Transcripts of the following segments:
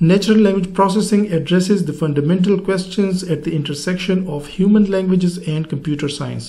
Natural language processing addresses the fundamental questions at the intersection of human languages and computer science.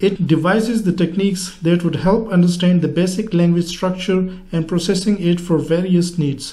It devises the techniques that would help understand the basic language structure and processing it for various needs.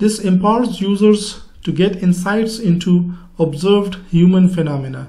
This empowers users to get insights into observed human phenomena.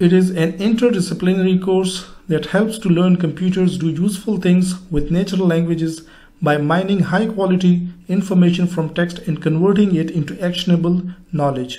It is an interdisciplinary course that helps to learn computers do useful things with natural languages by mining high quality information from text and converting it into actionable knowledge.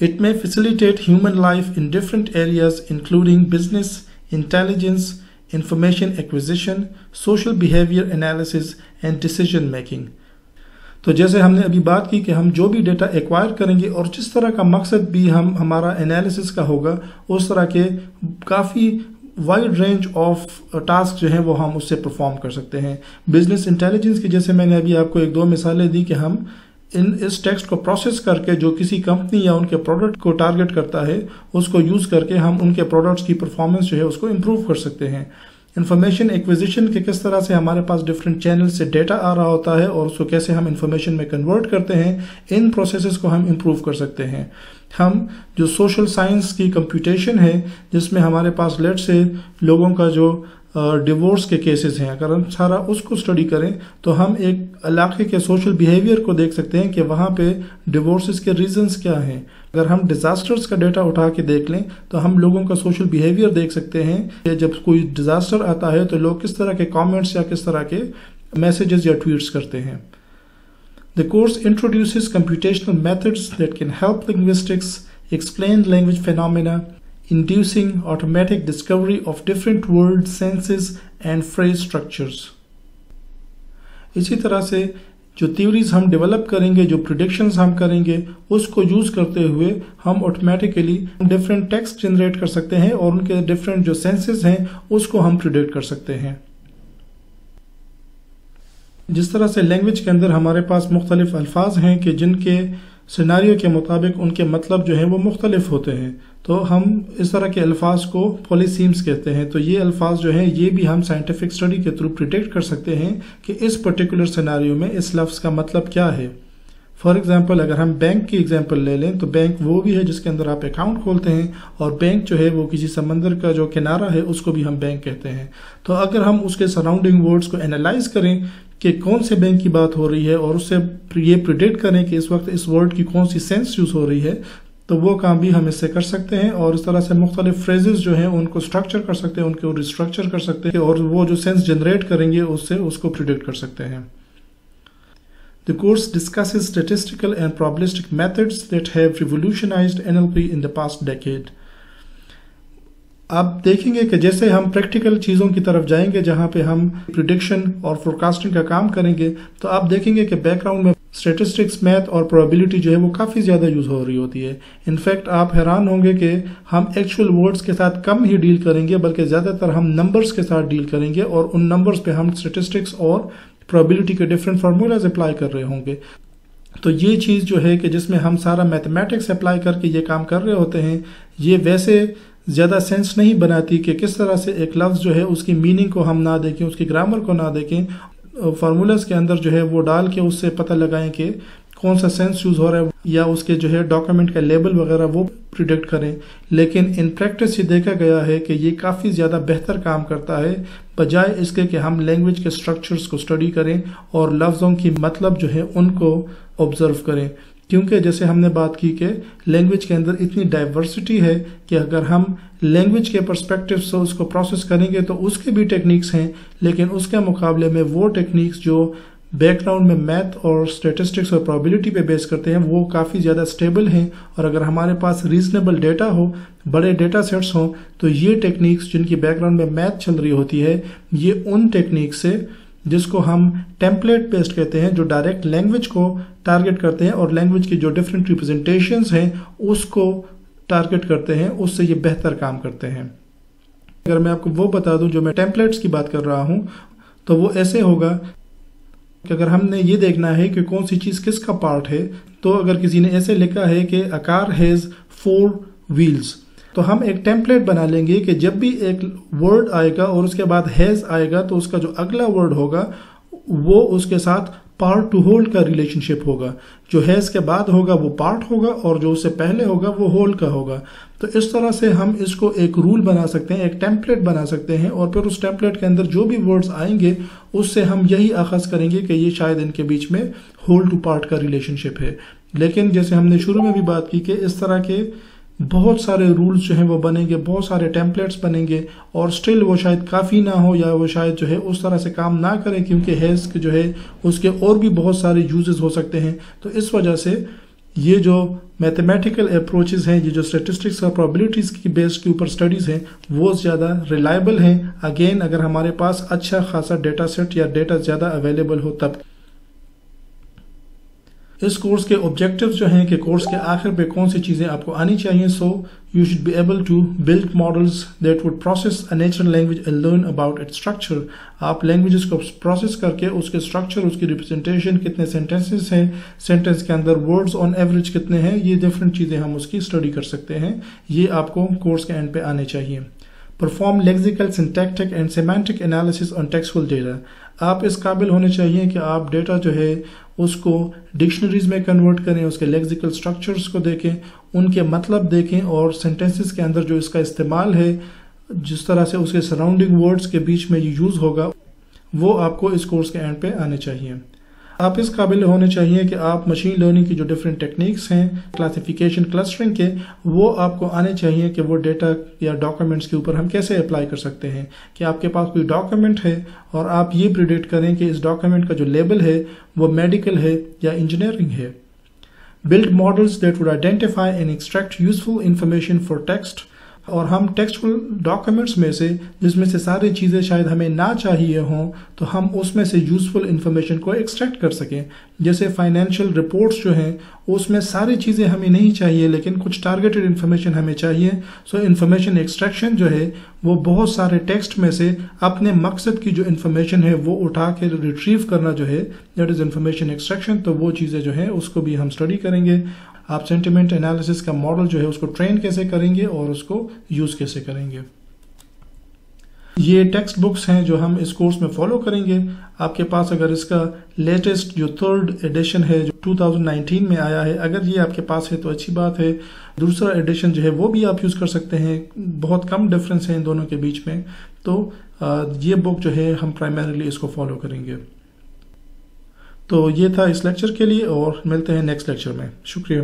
It may facilitate human life in different areas including business, intelligence, information acquisition, social behavior analysis and decision making. تو جیسے ہم نے ابھی بات کی کہ ہم جو بھی ڈیٹا ایکوائر کریں گے اور جس طرح کا مقصد بھی ہمارا انالیسس کا ہوگا، اس طرح کے کافی وائڈ رینج آف ٹاسک جو ہیں وہ ہم اس سے پرفارم کر سکتے ہیں۔ بزنس انٹیلیجنس کی جیسے میں نے ابھی آپ کو ایک دو مثالیں دی کہ ہم اس ٹیکسٹ کو پروسیس کر کے جو کسی کمپنی یا ان کے پروڈکٹ کو ٹارگٹ کرتا ہے، اس کو یوز کر کے ہم ان کے پروڈکٹس کی پرفارمنس جو ہے اس کو امپروو کر سکتے ہیں۔ انفارمیشن ایکویزیشن کے کس طرح سے ہمارے پاس ڈفرینٹ چینل سے ڈیٹا آ رہا ہوتا ہے اور اس کو کیسے ہم انفارمیشن میں کنورٹ کرتے ہیں، ان پروسیسز کو ہم امپروو کر سکتے ہیں۔ ہم جو سوشل سائنس کی کمپیوٹیشن ہے، جس میں ہمارے پاس لیٹ سے لوگوں کا جو ڈیورس کے کیسز ہیں، اگر ہم سارا اس کو اسٹڈی کریں تو ہم ایک علاقے کے سوشل بیہیویئر کو دیکھ سکتے ہیں کہ وہاں پہ ڈیورسز کے ریزنز کیا ہیں۔ اگر ہم ڈیزاسٹرز کا ڈیٹا اٹھا کے دیکھ لیں تو ہم لوگوں کا سوشل بیہیویئر دیکھ سکتے ہیں کہ جب کوئی ڈیزاسٹر آتا ہے تو لوگ کس طرح کے کامنٹس یا کس طرح کے میسیجز یا ٹویٹس کرتے ہیں۔ The course introduces computational methods that can help linguistics explain language phenomena, inducing automatic discovery of different word senses and phrase structures. اسی طرح سے جو تھیوریز ہم ڈیولپ کریں گے، جو پریڈکشنز ہم کریں گے، اس کو یوز کرتے ہوئے ہم آٹومیٹیکلی ڈفرینٹ ٹیکسٹ جنریٹ کر سکتے ہیں اور ان کے ڈفرینٹ جو سینسز ہیں اس کو ہم پریڈکٹ کر سکتے ہیں۔ جس طرح سے لینگویج کے اندر ہمارے پاس مختلف الفاظ ہیں کہ جن کے سیناریو کے مطابق ان کے مطلب جو ہیں وہ مختلف ہوتے ہیں، تو ہم اس طرح کے الفاظ کو پولیسیمز کہتے ہیں۔ تو یہ الفاظ جو ہیں یہ بھی ہم سائنٹیفک اسٹڈی کے تھرو پریڈکٹ کر سکتے ہیں کہ اس پرٹیکولر سیناریو میں اس لفظ کا مطلب کیا ہے۔ فار ایگزامپل اگر ہم بینک کی ایگزامپل لے لیں تو بینک وہ بھی ہے جس کے اندر آپ اکاؤنٹ کھولتے ہیں، اور بینک جو ہے وہ کسی سمندر کا جو کنارہ ہے اس کو بھی ہم بینک کہتے ہیں۔ تو اگر ہم اس کے سراؤنڈنگ ورڈز کو انالائز کریں کہ کون سے بینک کی بات ہو رہی ہے اور اس سے یہ پریڈکٹ کریں کہ اس وقت اس ورڈ کی کون سی سینس یوز ہو رہی ہے، تو وہ کام بھی ہم اس سے کر سکتے ہیں، اور اس طرح سے مختلف فریزز جو ہیں ان کو اسٹرکچر کر سکتے ہیں، ان کو ریسٹرکچر کر سکتے ہیں، اور وہ جو سینس جنریٹ کریں گے اس سے اس کو پریڈکٹ کر سکتے ہیں۔ The course discusses statistical and probabilistic methods that have revolutionized NLP in the past decade. آپ دیکھیں گے کہ جیسے ہم پریکٹیکل چیزوں کی طرف جائیں گے جہاں پہ ہم پریڈکشن اور فورکاسٹنگ کا کام کریں گے، تو آپ دیکھیں گے کہ بیک گراؤنڈ میں اسٹیٹسٹکس، میتھ اور پروبیبلٹی جو ہے وہ کافی زیادہ یوز ہو رہی ہوتی ہے۔ انفیکٹ آپ حیران ہوں گے کہ ہم ایکچوئل ورڈز کے ساتھ کم ہی ڈیل کریں گے، بلکہ زیادہ تر ہم نمبرز کے ساتھ ڈیل کریں گے، اور ان نمبرز پہ ہم اسٹیٹسٹکس اور پروبیبلٹی کے ڈفرینٹ فارمولاز اپلائی کر رہے ہوں گے۔ تو یہ چیز جو ہے کہ جس میں ہم سارا میتھمیٹکس اپلائی کر کے یہ کام کر رہے ہوتے ہیں، یہ ویسے زیادہ سینس نہیں بناتی کہ کس طرح سے ایک لفظ جو ہے اس کی میننگ کو ہم نہ دیکھیں، اس کی گرامر کو نہ دیکھیں، فارمولاز کے اندر جو ہے وہ ڈال کے اس سے پتہ لگائیں کہ کون سا سینس یوز ہو رہا ہے، یا اس کے جو ہے ڈاکیومنٹ کا لیبل وغیرہ وہ پریڈکٹ کریں۔ لیکن ان پریکٹس یہ دیکھا گیا ہے کہ یہ کافی زیادہ بہتر کام کرتا ہے بجائے اس کے کہ ہم لینگویج کے سٹرکچرز کو اسٹڈی کریں اور لفظوں کی مطلب جو ہے ان کو آبزرو کریں، کیونکہ جیسے ہم نے بات کی کہ لینگویج کے اندر اتنی ڈائیورسٹی ہے کہ اگر ہم لینگویج کے پرسپیکٹو سے اس کو پروسیس کریں گے تو اس کے بھی ٹیکنیکس ہیں، لیکن اس کے مقابلے میں وہ ٹیکنیکس جو بیک گراؤنڈ میں میتھ اور اسٹیٹسٹکس اور پرابیبلٹی پہ بیس کرتے ہیں وہ کافی زیادہ اسٹیبل ہیں، اور اگر ہمارے پاس ریزنیبل ڈیٹا ہو، بڑے ڈیٹا سیٹس ہوں، تو یہ ٹیکنیکس جن کی بیک گراؤنڈ میں میتھ چل رہی ہوتی ہے، یہ ان ٹیکنیکس سے جس کو ہم ٹیمپلیٹ بیسڈ کہتے ہیں، جو ڈائریکٹ لینگویج کو ٹارگٹ کرتے ہیں اور لینگویج کی جو ڈفرینٹ ریپرزنٹیشنز ہیں اس کو ٹارگٹ کرتے ہیں، اس سے یہ بہتر کام کرتے ہیں۔ اگر میں آپ کو وہ بتا دوں جو میں ٹیمپلیٹس کی بات کر رہا ہوں، تو وہ ایسے ہوگا کہ اگر ہم نے یہ دیکھنا ہے کہ کون سی چیز کس کا پارٹ ہے، تو اگر کسی نے ایسے لکھا ہے کہ a car has 4 wheels، تو ہم ایک ٹیمپلیٹ بنا لیں گے کہ جب بھی ایک ورڈ آئے گا اور اس کے بعد ہیز آئے گا تو اس کا جو اگلا ورڈ ہوگا وہ اس کے ساتھ پارٹ ٹو ہول کا ریلیشن شپ ہوگا، جو ہیز کے بعد ہوگا وہ پارٹ ہوگا اور جو اس سے پہلے ہوگا وہ ہول کا ہوگا۔ تو اس طرح سے ہم اس کو ایک رول بنا سکتے ہیں، ایک ٹیمپلیٹ بنا سکتے ہیں، اور پھر اس ٹیمپلیٹ کے اندر جو بھی ورڈز آئیں گے اس سے ہم یہی آغاز کریں گے کہ یہ شاید ان کے بیچ میں ہول ٹو پارٹ کا ریلیشن شپ ہے۔ لیکن جیسے ہم نے شروع میں بھی بات کی کہ اس طرح کے بہت سارے رولز جو ہیں وہ بنیں گے، بہت سارے ٹیمپلیٹس بنیں گے، اور سٹل وہ شاید کافی نہ ہو، یا وہ شاید جو ہے اس طرح سے کام نہ کریں، کیونکہ ہیز جو ہے اس کے اور بھی بہت سارے یوزز ہو سکتے ہیں۔ تو اس وجہ سے یہ جو میتھمیٹیکل اپروچز ہیں، یہ جو اسٹیٹسٹکس اور پرابیبلٹیز کی بیس کے اوپر اسٹڈیز ہیں، وہ زیادہ ریلائبل ہیں، اگین اگر ہمارے پاس اچھا خاصا ڈیٹا سیٹ یا ڈیٹا زیادہ اویلیبل ہو تب۔ اس کورس کے آبجیکٹیوز جو ہیں کہ کورس کے آخر پہ کون سی چیزیں آپ کو آنی چاہیے. So you should be able to build models that would process a natural language and learn about it structure. آپ لینگویجز کو پروسیس کر کے اس کے اسٹرکچر، اس کی ریپرزنٹیشن، کتنے سینٹینسز ہیں، سینٹینس کے اندر ورڈز آن ایوریج کتنے ہیں، یہ ڈفرینٹ چیزیں ہم اس کی اسٹڈی کر سکتے ہیں. یہ آپ کو کورس کے اینڈ پہ آنے چاہیے. Perform lexical, syntactic and semantic analysis on textual data. آپ اس قابل ہونے چاہیے کہ آپ ڈیٹا جو ہے اس کو ڈکشنریز میں کنورٹ کریں، اس کے لیکزیکل سٹرکچرز کو دیکھیں، ان کے مطلب دیکھیں، اور سینٹینسز کے اندر جو اس کا استعمال ہے، جس طرح سے اس کے سراؤنڈنگ ورڈز کے بیچ میں یہ یوز ہوگا، وہ آپ کو اس کورس کے اینڈ پہ آنے چاہیے. آپ اس قابل ہونے چاہیے کہ آپ مشین لرننگ کی جو ڈفرینٹ ٹیکنیکس ہیں کلاسیفیکیشن کلسٹرنگ کے، وہ آپ کو آنے چاہیے کہ وہ ڈیٹا یا ڈاکیومنٹس کے اوپر ہم کیسے اپلائی کر سکتے ہیں. کہ آپ کے پاس کوئی ڈاکیومنٹ ہے اور آپ یہ پریڈکٹ کریں کہ اس ڈاکیومنٹ کا جو لیبل ہے وہ میڈیکل ہے یا انجینئرنگ ہے. Build models that would identify and extract useful information for text. اور ہم ٹیکسچل ڈاکیومنٹس میں سے، جس میں سے ساری چیزیں شاید ہمیں نہ چاہیے ہوں، تو ہم اس میں سے یوزفل انفارمیشن کو ایکسٹریکٹ کر سکیں. جیسے فائنینشیل رپورٹس جو ہیں اس میں ساری چیزیں ہمیں نہیں چاہیے، لیکن کچھ ٹارگیٹڈ انفارمیشن ہمیں چاہیے. سو انفارمیشن ایکسٹریکشن جو ہے وہ بہت سارے ٹیکسٹ میں سے اپنے مقصد کی جو انفارمیشن ہے وہ اٹھا کے ریٹریو کرنا جو ہے، دیٹ از انفارمیشن ایکسٹریکشن. تو وہ چیزیں جو ہیں اس کو بھی ہم اسٹڈی کریں گے. آپ سینٹیمنٹ انالیسس کا ماڈل جو ہے اس کو ٹرین کیسے کریں گے اور اس کو یوز کیسے کریں گے. یہ ٹیکسٹ بکس ہیں جو ہم اس کورس میں فالو کریں گے. آپ کے پاس اگر اس کا لیٹسٹ جو 3rd ایڈیشن ہے جو 2019 میں آیا ہے، اگر یہ آپ کے پاس ہے تو اچھی بات ہے. دوسرا ایڈیشن جو ہے وہ بھی آپ یوز کر سکتے ہیں. بہت کم ڈفرینس ہے ان دونوں کے بیچ میں. تو یہ بک جو ہے ہم پرائمریلی اس کو فالو کریں گے. تو یہ تھا اس لیکچر کے لیے، اور ملتے ہیں نیکسٹ لیکچر میں. شکریہ.